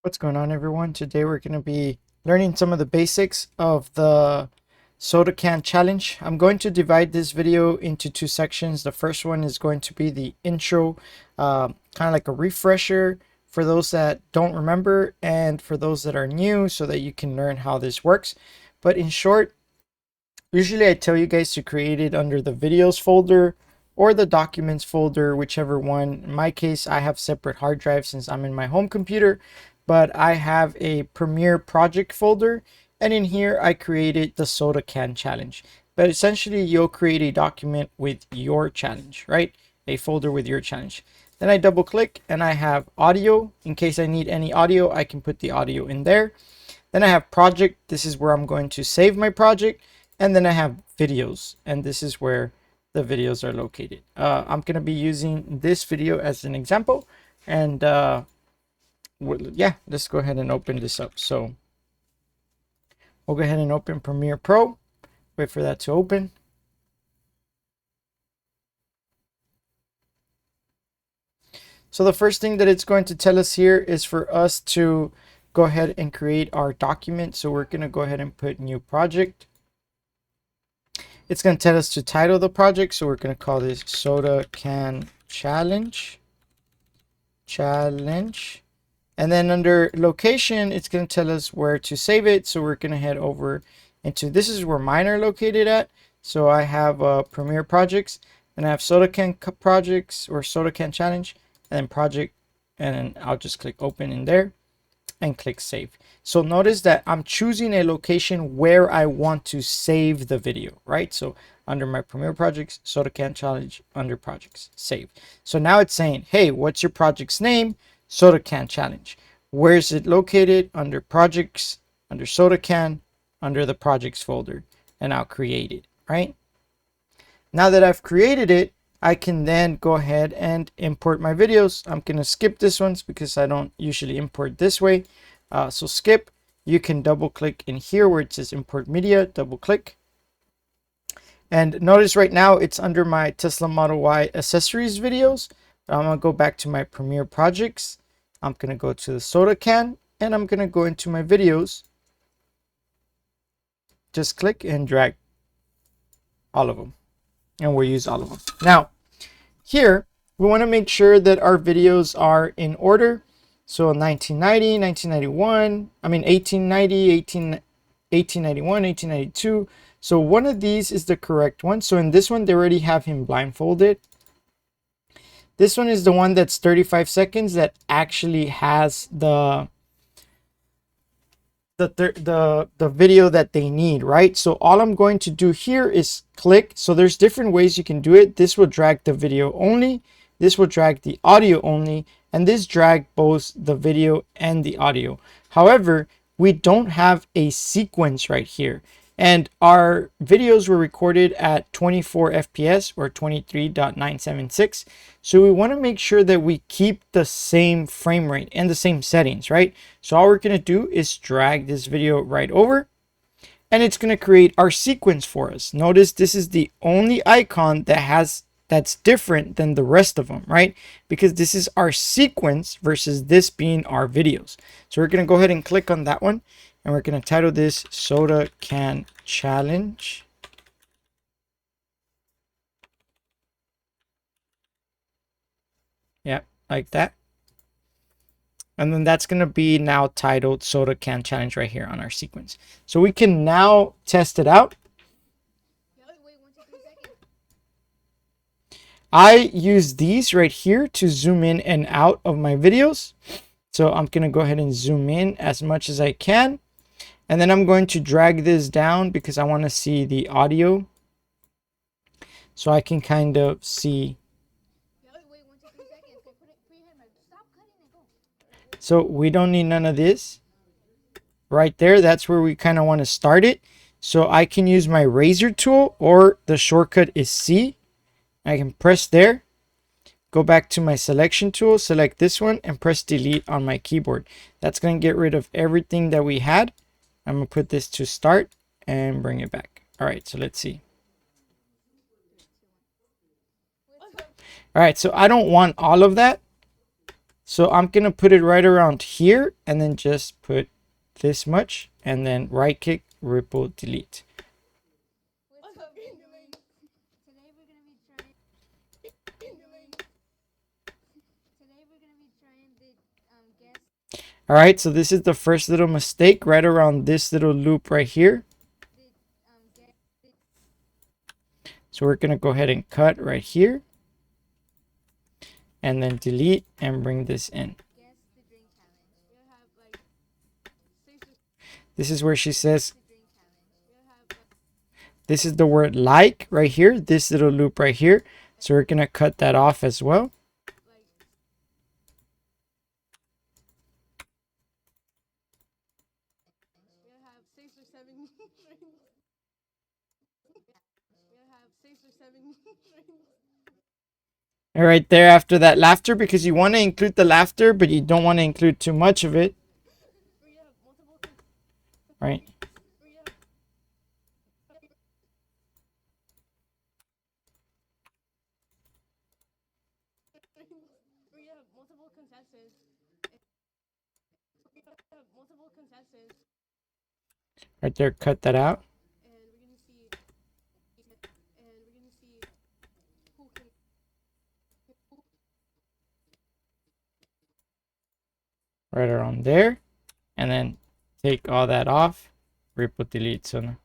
What's going on, everyone? Today we're going to be learning some of the basics of the soda can challenge. I'm going to divide this video into two sections. The first one is going to be the intro, kind of like a refresher for those that don't remember and for those that are new so that you can learn how this works. But in short, usually I tell you guys to create it under the videos folder or the documents folder, whichever one. In my case, I have separate hard drives since I'm in my home computer, but I have a Premiere project folder, and in here I created the soda can challenge. But essentially you'll create a document with your challenge, right? A folder with your challenge. Then I double click and I have audio. In case I need any audio, I can put the audio in there. Then I have project. This is where I'm going to save my project. And then I have videos, and this is where the videos are located. I'm going to be using this video as an example, and yeah, let's go ahead and open this up. So we'll go ahead and open Premiere Pro. Wait for that to open. So the first thing that it's going to tell us here is for us to go ahead and create our document. So we're going to go ahead and put new project. It's going to tell us to title the project. So we're going to call this Soda Can Challenge. And then under location, it's going to tell us where to save it. So we're going to head over into, this is where mine are located at. So I have Premiere projects, and I have Soda Can projects or Soda Can Challenge, and then project, and then I'll just click open in there and click save. So notice that I'm choosing a location where I want to save the video, right? So under my Premiere projects, Soda Can Challenge, under projects, save. So now it's saying, hey, what's your project's name? Soda Can Challenge. Where is it located? Under projects, under Soda Can, under the projects folder, and I'll create it, right? Now that I've created it, I can then go ahead and import my videos. I'm going to skip this ones because I don't usually import this way. So skip. You can double click in here where it says import media, double click. And notice right now it's under my Tesla Model Y accessories videos. I'm going to go back to my Premiere projects. I'm going to go to the Soda Can, and I'm going to go into my videos. Just click and drag all of them, and we'll use all of them. Now, here, we want to make sure that our videos are in order. So 1990, 1991, I mean 1890, 1891, 1892. So one of these is the correct one. So in this one, they already have him blindfolded. This one is the one that's 35 seconds that actually has the video that they need, right? So all I'm going to do here is click. So there's different ways you can do it. This will drag the video only, this will drag the audio only, and this drag both the video and the audio. However, we don't have a sequence right here, and our videos were recorded at 24 FPS or 23.976. So we want to make sure that we keep the same frame rate and the same settings, right? So all we're going to do is drag this video right over, and it's going to create our sequence for us. Notice this is the only icon that's different than the rest of them, right? Because this is our sequence versus this being our videos. So we're going to go ahead and click on that one, and we're going to title this Soda Can Challenge. Yeah, like that. And then that's going to be now titled Soda Can Challenge right here on our sequence. So we can now test it out. I use these right here to zoom in and out of my videos. So I'm going to go ahead and zoom in as much as I can. And then I'm going to drag this down because I want to see the audio. So I can kind of see. So we don't need none of this. Right there, that's where we kind of want to start it. So I can use my razor tool, or the shortcut is C. I can press there, go back to my selection tool, select this one, and press delete on my keyboard. That's going to get rid of everything that we had. I'm going to put this to start and bring it back. All right, so let's see. All right, so I don't want all of that. So I'm going to put it right around here and then just put this much and then right click, ripple, delete. All right, so this is the first little mistake right around this little loop right here. So we're going to go ahead and cut right here and then delete and bring this in. This is where she says, this is the word like right here, this little loop right here. So we're going to cut that off as well. All right, there after that laughter, because you want to include the laughter, but you don't want to include too much of it. Right. Right there, cut that out. Right around there, and then take all that off, ripple delete. So now,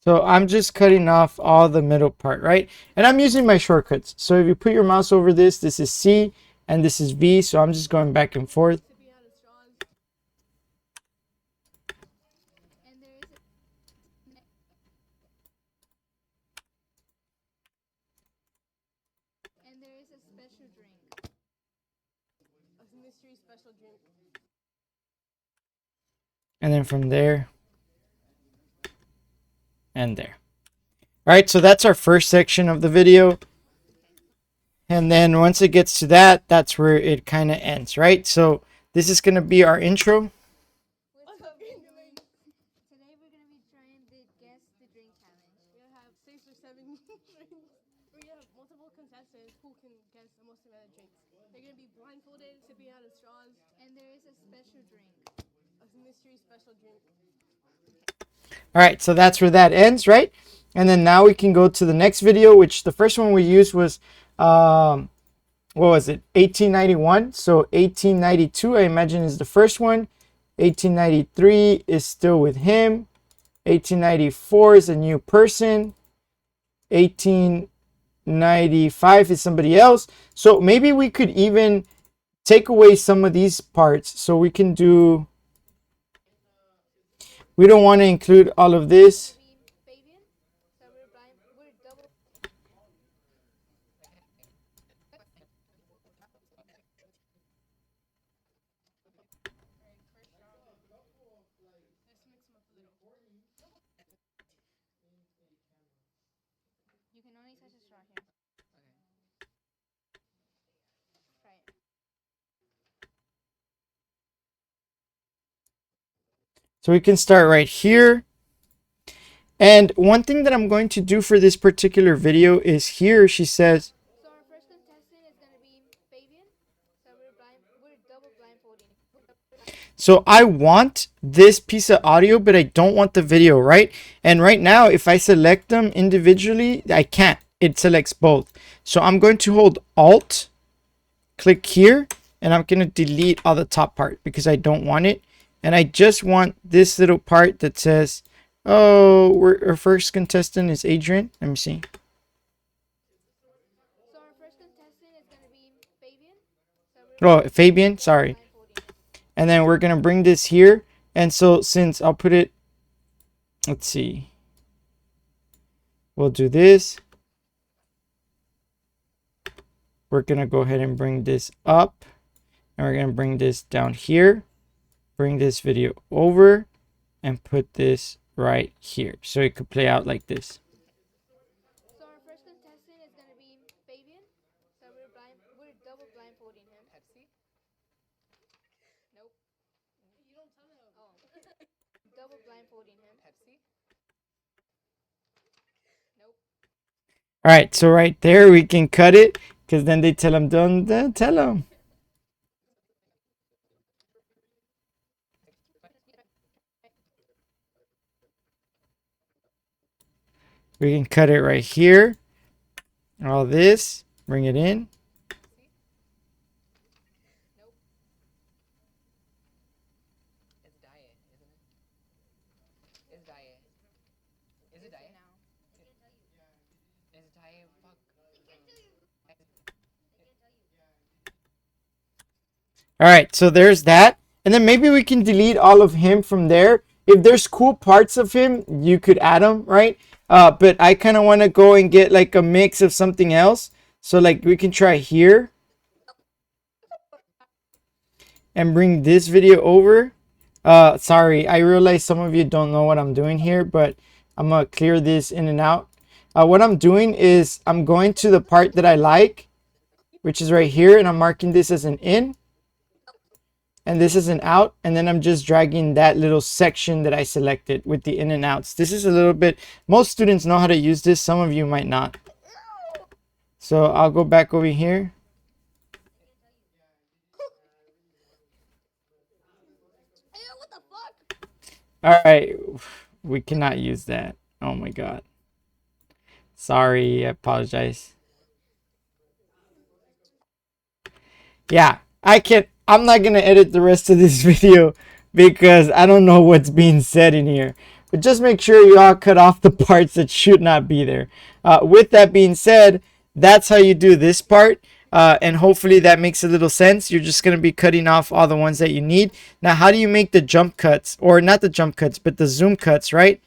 so I'm just cutting off all the middle part, right? And I'm using my shortcuts. So if you put your mouse over this, this is C and this is V. So I'm just going back and forth. And then from there and there. All right, so that's our first section of the video. And then once it gets to that, that's where it kind of ends, right? So this is going to be our intro. All right, so that's where that ends, right? And then now we can go to the next video, which the first one we used was, what was it? 1891. So 1892, I imagine, is the first one. 1893 is still with him. 1894 is a new person. 1895 is somebody else. So maybe we could even take away some of these parts. So we can do, we don't want to include all of this. So we can start right here. And one thing that I'm going to do for this particular video is here she says, so I want this piece of audio, but I don't want the video, right? And right now, if I select them individually, I can't. It selects both. So I'm going to hold Alt, click here, and I'm going to delete all the top part because I don't want it. And I just want this little part that says, oh, our first contestant is Adrian. Let me see. Oh, Fabian, sorry. And then we're going to bring this here. And so since I'll put it, let's see. We'll do this. We're going to go ahead and bring this up. And we're going to bring this down here. bring this video over and put this right here so it could play out like this. So our first contestant is gonna be Fabian. So we're double blindfolding him. Pepsi? Nope. You don't tell him. Oh. Double blindfolding him. Pepsi? Nope. All right, so right there we can cut it because then they tell him, don't tell him. We can cut it right here. All this, bring it in. Nope. It's diet, isn't it? It's diet. Is it diet? Now. It's diet. Fuck. All right, so there's that. And then maybe we can delete all of him from there. If there's cool parts of him, you could add them, right? But I kind of want to go and get like a mix of something else. So like we can try here and bring this video over. Sorry, I realize some of you don't know what I'm doing here, but I'm gonna clear this in and out. What I'm doing is I'm going to the part that I like, which is right here, and I'm marking this as an in. And this is an out, and then I'm just dragging that little section that I selected with the in and outs. This is a little bit, most students know how to use this, some of you might not. So I'll go back over here. What the fuck? All right, we cannot use that. Oh my God. Sorry, I apologize. Yeah, I'm not gonna edit the rest of this video because I don't know what's being said in here. But just make sure you all cut off the parts that should not be there. With that being said, that's how you do this part. And hopefully that makes a little sense. You're just gonna be cutting off all the ones that you need. Now, how do you make the jump cuts? Or not the jump cuts, but the zoom cuts, right?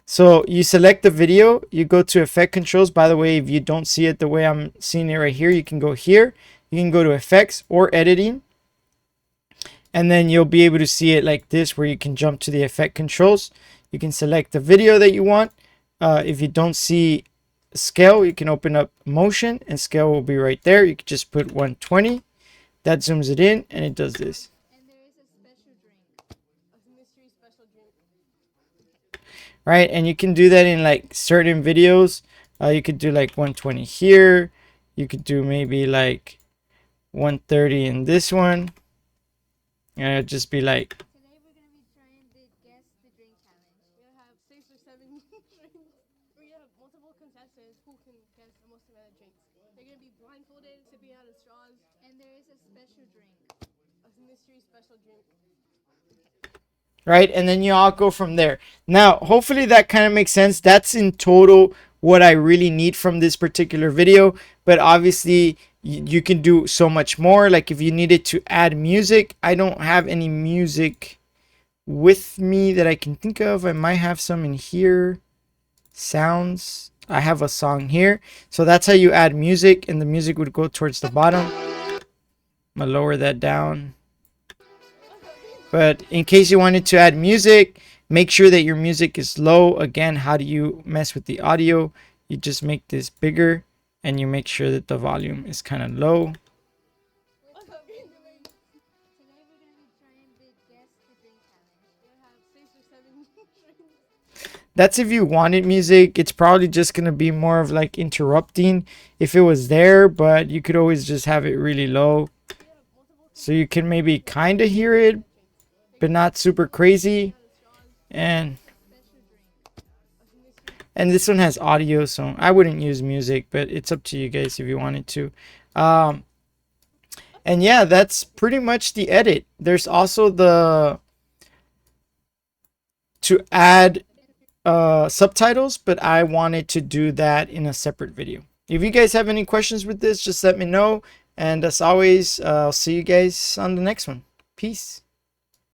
So you select the video, you go to effect controls. By the way, if you don't see it the way I'm seeing it right here, you can go here. You can go to effects or editing. And then you'll be able to see it like this, where you can jump to the effect controls. You can select the video that you want. If you don't see scale, you can open up motion and scale will be right there. You can just put 120. That zooms it in and it does this. And there is a special drink. A mystery special drink. Right, and you can do that in like certain videos. You could do like 120 here. You could do maybe like 130 in this one. And it'll just be like, Today we're gonna be trying the guess the drink challenge. We're gonna have 6 or 7 drinks. We're gonna have multiple contestants who can guess the most amount of drinks. They're gonna be blindfolded, sipping out of straws. And there is a special drink. A mystery special drink. right, and then you all go from there. Now hopefully that kind of makes sense. That's in total what I really need from this particular video, but obviously you can do so much more. Like if you needed to add music, I don't have any music with me that I can think of. I might have some in here. Sounds, I have a song here, so that's how you add music, and the music would go towards the bottom. I'm gonna lower that down. But in case you wanted to add music, make sure that your music is low. Again, how do you mess with the audio? You just make this bigger and you make sure that the volume is kind of low. What's up, Today we're gonna be trying the guess the drink challenge. We're gonna have 6 or 7 drinks. That's if you wanted music. It's probably just going to be more of like interrupting if it was there, but you could always just have it really low. So you can maybe kind of hear it, but not super crazy. And this one has audio, so I wouldn't use music, but it's up to you guys if you wanted to. And yeah, that's pretty much the edit. There's also the to add subtitles, but I wanted to do that in a separate video. If you guys have any questions with this, just let me know. And as always, I'll see you guys on the next one. Peace.